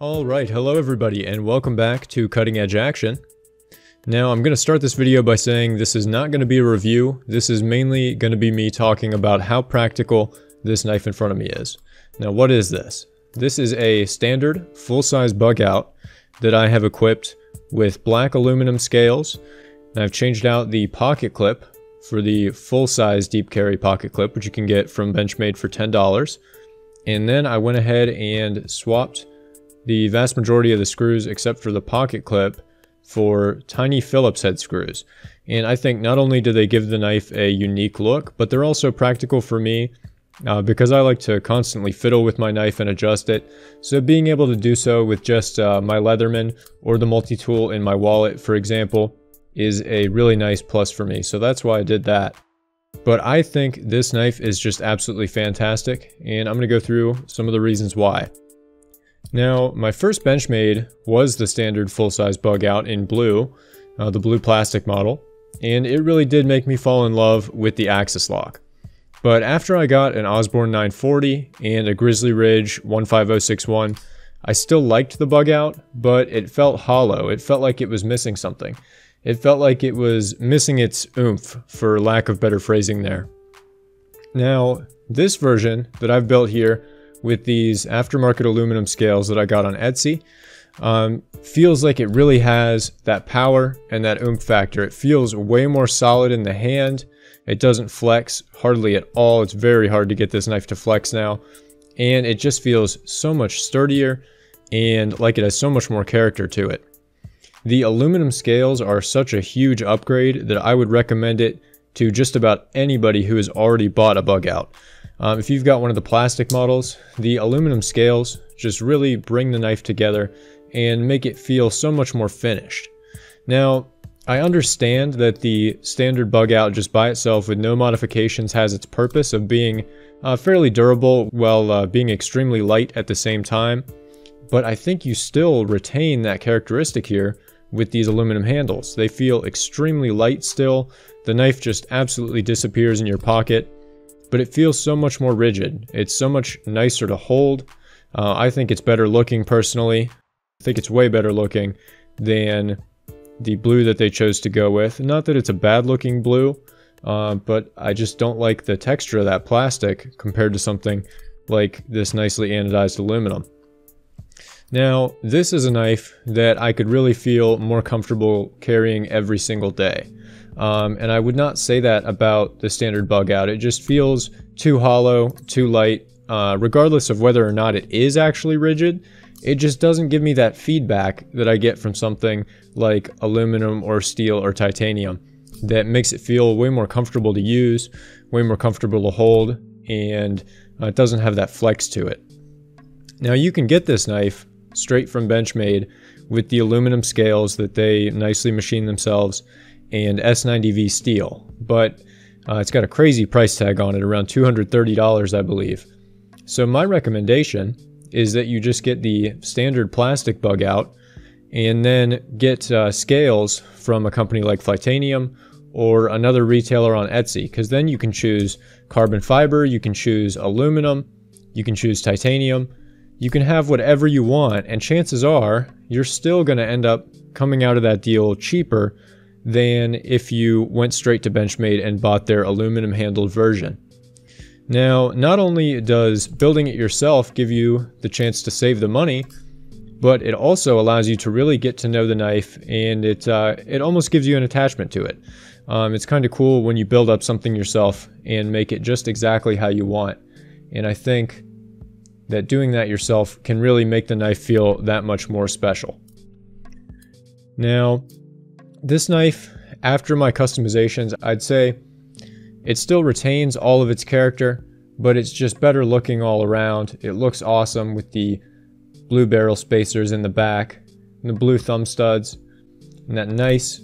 Alright, hello everybody and welcome back to Cutting Edge Action. Now I'm going to start this video by saying this is not going to be a review. This is mainly going to be me talking about how practical this knife in front of me is. Now what is this? This is a standard full-size bug out that I have equipped with black aluminum scales. And I've changed out the pocket clip for the full-size deep carry pocket clip, which you can get from BenchMade for $10. And then I went ahead and swapped the vast majority of the screws except for the pocket clip for tiny Phillips head screws. And I think not only do they give the knife a unique look, but they're also practical for me because I like to constantly fiddle with my knife and adjust it. So being able to do so with just my Leatherman or the multi-tool in my wallet, for example, is a really nice plus for me. So that's why I did that. But I think this knife is just absolutely fantastic, and I'm going to go through some of the reasons why. Now, my first BenchMade was the standard full-size bug out in blue, the blue plastic model, and it really did make me fall in love with the axis lock. But after I got an Osborne 940 and a Grizzly Ridge 15061, I still liked the bug out, but it felt hollow. It felt like it was missing something. It felt like it was missing its oomph, for lack of better phrasing there. Now, this version that I've built here with these aftermarket aluminum scales that I got on Etsy, feels like it really has that power and that oomph factor. It feels way more solid in the hand. It doesn't flex hardly at all. It's very hard to get this knife to flex now. And it just feels so much sturdier and like it has so much more character to it. The aluminum scales are such a huge upgrade that I would recommend it to just about anybody who has already bought a bug out. If you've got one of the plastic models, the aluminum scales just really bring the knife together and make it feel so much more finished. Now, I understand that the standard bug out just by itself with no modifications has its purpose of being fairly durable while being extremely light at the same time, but I think you still retain that characteristic here with these aluminum handles. They feel extremely light still. The knife just absolutely disappears in your pocket, but it feels so much more rigid. It's so much nicer to hold. I think it's better looking personally. I think it's way better looking than the blue that they chose to go with. Not that it's a bad looking blue, but I just don't like the texture of that plastic compared to something like this nicely anodized aluminum. Now, this is a knife that I could really feel more comfortable carrying every single day. And I would not say that about the standard bug out. It just feels too hollow, too light, regardless of whether or not it is actually rigid. It just doesn't give me that feedback that I get from something like aluminum or steel or titanium that makes it feel way more comfortable to use, way more comfortable to hold, and it doesn't have that flex to it. Now, you can get this knife straight from BenchMade with the aluminum scales that they nicely machine themselves and S90V steel, but it's got a crazy price tag on it, around $230 I believe. So my recommendation is that you just get the standard plastic bug out and then get scales from a company like Flytanium or another retailer on Etsy, because then you can choose carbon fiber, you can choose aluminum, you can choose titanium. You can have whatever you want, and chances are you're still going to end up coming out of that deal cheaper than if you went straight to BenchMade and bought their aluminum handled version. Now, not only does building it yourself give you the chance to save the money, but it also allows you to really get to know the knife, and it almost gives you an attachment to it. It's kind of cool when you build up something yourself and make it just exactly how you want. And I think that doing that yourself can really make the knife feel that much more special. Now, this knife, after my customizations, I'd say it still retains all of its character, but it's just better looking all around. It looks awesome with the blue barrel spacers in the back, and the blue thumb studs, and that nice,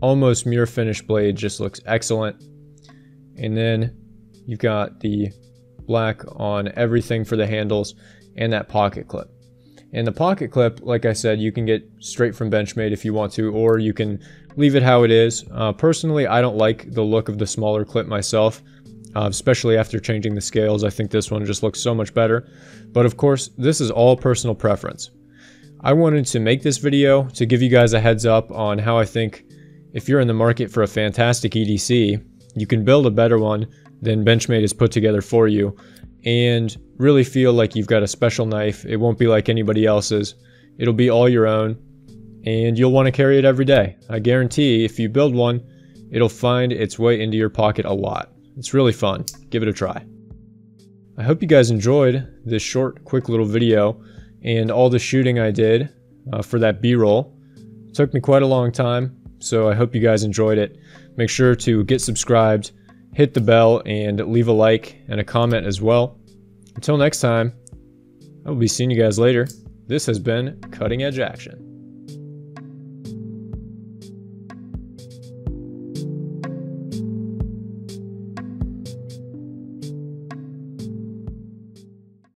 almost mirror finish blade just looks excellent. And then you've got the black on everything for the handles and that pocket clip. And the pocket clip, like I said, you can get straight from BenchMade if you want to, or you can leave it how it is. Personally, I don't like the look of the smaller clip myself, especially after changing the scales. I think this one just looks so much better. But of course, this is all personal preference. I wanted to make this video to give you guys a heads up on how I think if you're in the market for a fantastic EDC, you can build a better one than BenchMade has put together for you and really feel like you've got a special knife. It won't be like anybody else's. It'll be all your own and you'll want to carry it every day. I guarantee if you build one, it'll find its way into your pocket a lot. It's really fun. Give it a try. I hope you guys enjoyed this short, quick little video and all the shooting I did for that B-roll. It took me quite a long time, so I hope you guys enjoyed it. Make sure to get subscribed, hit the bell, and leave a like and a comment as well. Until next time, I will be seeing you guys later. This has been Cutting Edge Action.